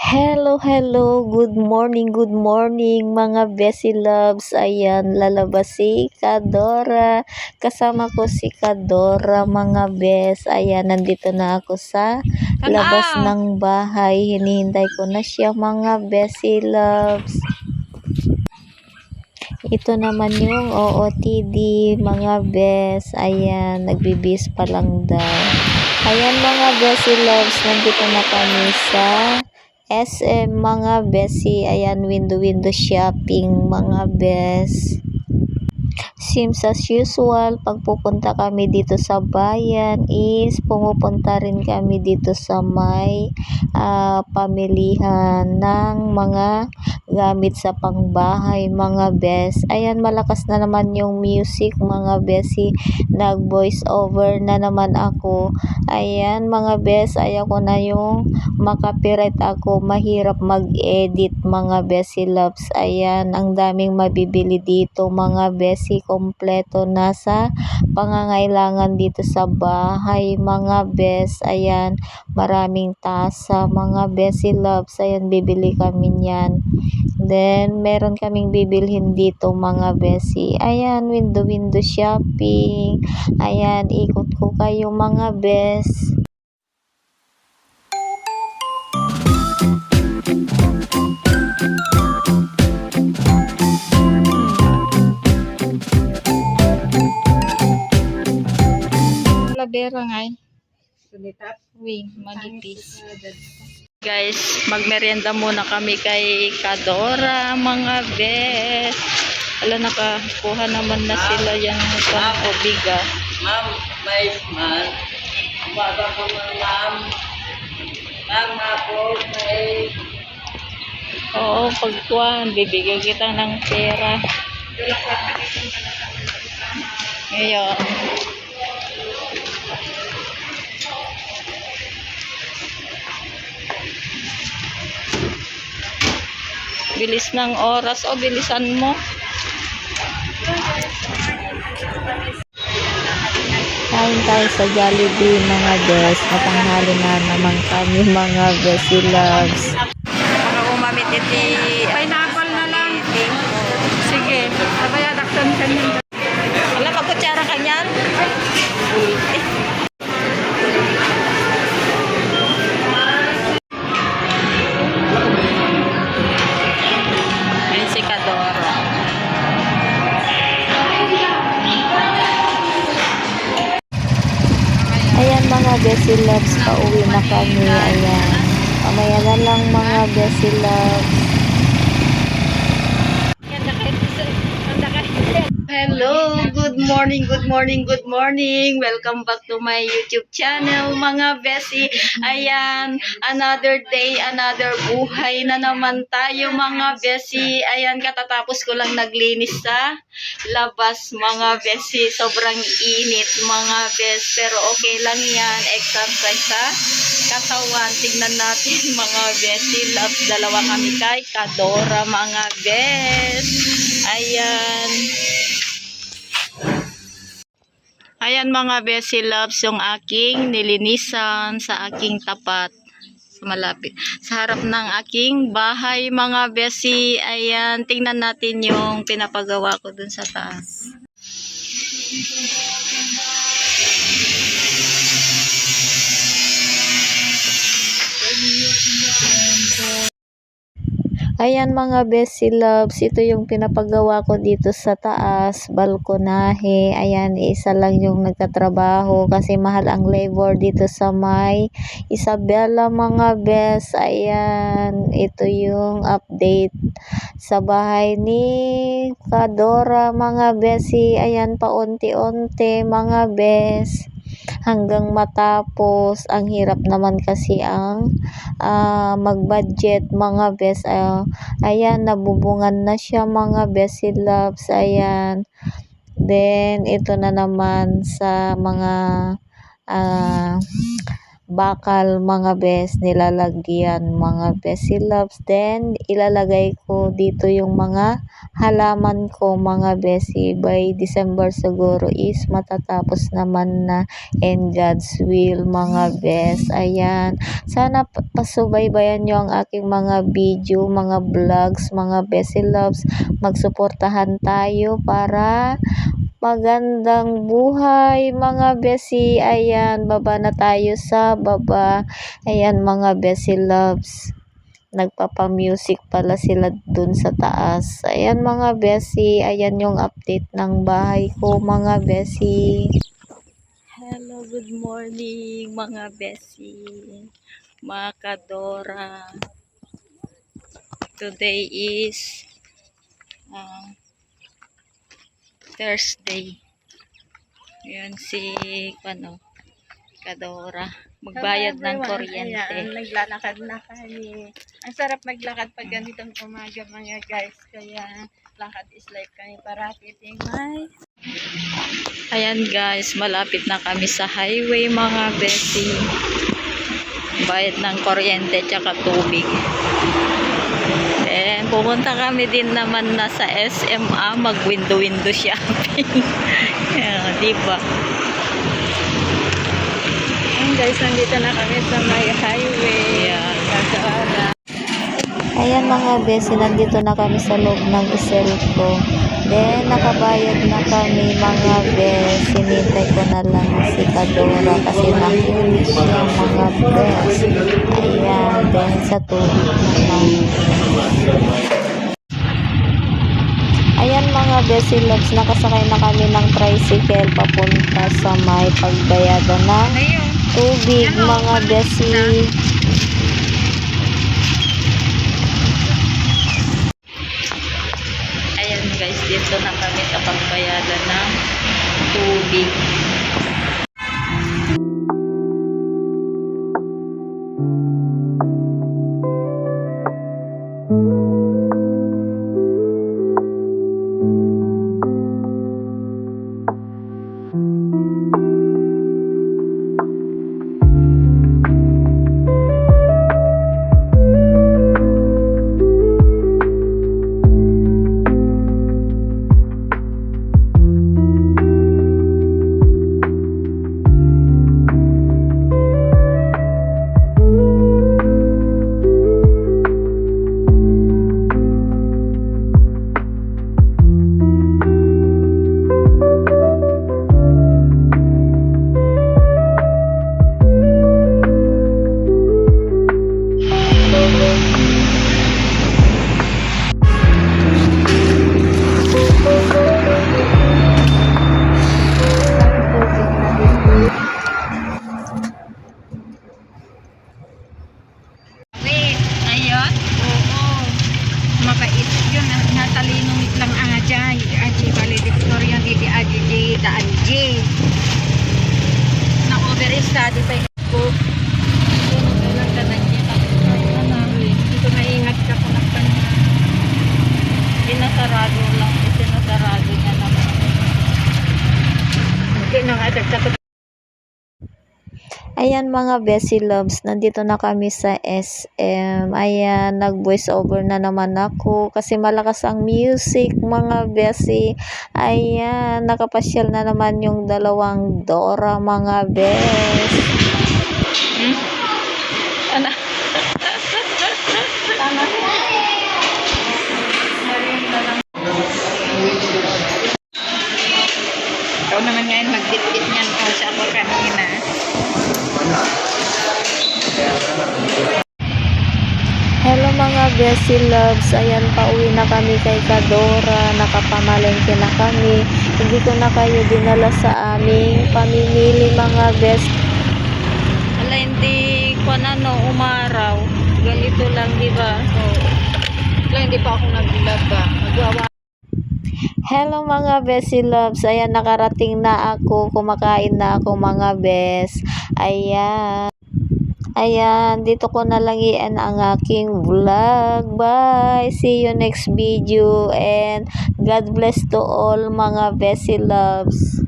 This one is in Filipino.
Hello, good morning mga Bessie Loves. Ayan, lalabas si Kadora. Kasama ko si Kadora mga Bes. Ayan, nandito na ako sa labas ng bahay. Hinihintay ko na siya mga Bessie Loves. Ito naman yung OOTD mga Bes. Ayan, nagbibis pa lang daw. Ayan mga Bessie Loves, nandito na kami sa SM mga Bessie. Ayan, window shopping mga Bes. Seems as usual, pag pupunta kami dito sa bayan is pumupunta rin kami dito sa may pamilihan ng mga gamit sa pangbahay mga Bes. Ayan, malakas na naman yung music mga Besi. Nag voice over na naman ako. Ayan mga Bes, ayaw ko na yung makapirate ako. Mahirap mag-edit mga Besi Loves. Ayan, ang daming mabibili dito mga Besi. Kompleto na sa pangangailangan dito sa bahay mga Bes. Ayan, maraming tasa mga Besi Loves. Ayan, bibili kami niyan. Then, meron kaming bibilhin dito mga Besi. Ayan, window shopping. Ayan, ikot ko kayo mga Bes. Labera ngay. Uy, manipis. Guys, magmerienda muna kami kay Kadora mga Bes. Ala, nakakuha naman na sila yung obiga. Ma'am, may man. Umaga po ng ma'am. Ma'am, po may... Oo, pagkuhan, bibigyan kita ng pera. Ngayon. Bilis ng oras. O, bilisan mo. Kain tayo sa Jollibee mga Bes. Matanghali na naman kami mga Bessie Loves. Mga umamit iti. Pineapple na lang. Sige. Sabaya daktan ka niyan. Wala, magkutsara ka niyan. Ayan si Kadora. Ayan mga Bessie Loves, pauwi na kami. Ayan, mamaya na lang mga Bessie Loves. Hello, good morning. Welcome back to my YouTube channel, mga Bessie. Ayan, another day, another buhay na naman tayo, mga Bessie. Ayan, katatapos ko lang naglinis sa labas, mga Bessie. Sobrang init, mga Bes. Pero okay lang yan, exercise sa katawan. Tignan natin, mga Bessie Loves. Dalawa kami kay Kadora, mga Bes. Ayan. Ayan mga Bessie Loves, yung aking nilinisan sa aking tapat. Sa malapit. Sa harap ng aking bahay mga Bessie. Ayan, tingnan natin yung pinapagawa ko dun sa taas. Ayan mga Bessie Loves, ito yung pinapagawa ko dito sa taas, balkonahe. Ayan, isa lang yung nagtatrabaho kasi mahal ang labor dito sa may Isabela mga Bes. Ayan, ito yung update sa bahay ni Kadora mga Bessie. Ayan, paunti-unti mga Bes hanggang matapos. Ang hirap naman kasi ang mag-budget mga Bes. Ayan, nabubungan na siya mga Bessie Loves. Ayan, then ito na naman sa mga bakal mga bes, nilalagyan mga besi loves. Then ilalagay ko dito yung mga halaman ko mga besi. By December siguro is matatapos naman na, in God's will mga bes. Ayan, sana pasubaybayan nyo ang aking mga video, mga vlogs mga besi loves. Magsuportahan tayo para magandang buhay mga besi. Ayan, baba na tayo sa baba. Ayan mga besi loves, nagpapa-music pala sila dun sa taas. Ayan mga besi, ayan yung update ng bahay ko mga besi. Hello, good morning mga besi, mga kadora. Today is Thursday. Ayan si Kadora. Magbayad ng kuryente. Ayan, naglalakad na kami. Ang sarap maglakad pag ganitong umaga mga guys. Kaya lakad is life kami parati. May Ayan guys, malapit na kami sa highway mga besi. Bayad ng kuryente tsaka tubig. Then pupunta kami din naman na sa SMA, mag window shopping. Yeah, diba? Ayan guys, nandito na kami sa may highway. Yeah. Kakaara. Ayan mga besi, nandito na kami sa loob ng Iselco. Then nakabayad na kami mga bes. Sinintay ko na lang si Kadora kasi nahuli siya mga bes. Ayan, then sa tubig naman. Ayan mga besi loves, nakasakay na kami ng tricycle papunta sa may pagbayadan ng tubig mga besi. Ayan guys, dito na kami sa pagbayadan ng tubig. Ayun? Oo. Mabait yun. Natalino lang ajay. Ajay valedictorian didi ajay da ajay. Na-over study pa ko. Kailan ka na niya. Dito na ingat ka kung nakpan. Sinasarado lang, sinasarado niya naman. Hindi na nga dagdagat. Ayan mga besi loves, nandito na kami sa SM. Ayan, nag voice over na naman ako kasi malakas ang music mga besi. Ayan, nakapasyal na naman yung dalawang Dora mga bes. Ano? Ikaw naman ngayon magbit-bit niyan o sa ako kanina. Hello mga besi loves, ayan pauwi na kami kay Kadora, nakapamalengke na kami. Hindi ko na kayo dinala sa aming pamimili mga bes. Wala, hindi ko umaraw. Ganito lang, di ba? Wala, hindi pa ako naglaba. Magwawa. Hello mga besi loves, ayan nakarating na ako, kumakain na ako mga bes. Ayan, dito ko na lang iyan ang aking vlog. Bye! See you next video and God bless to all mga besi loves.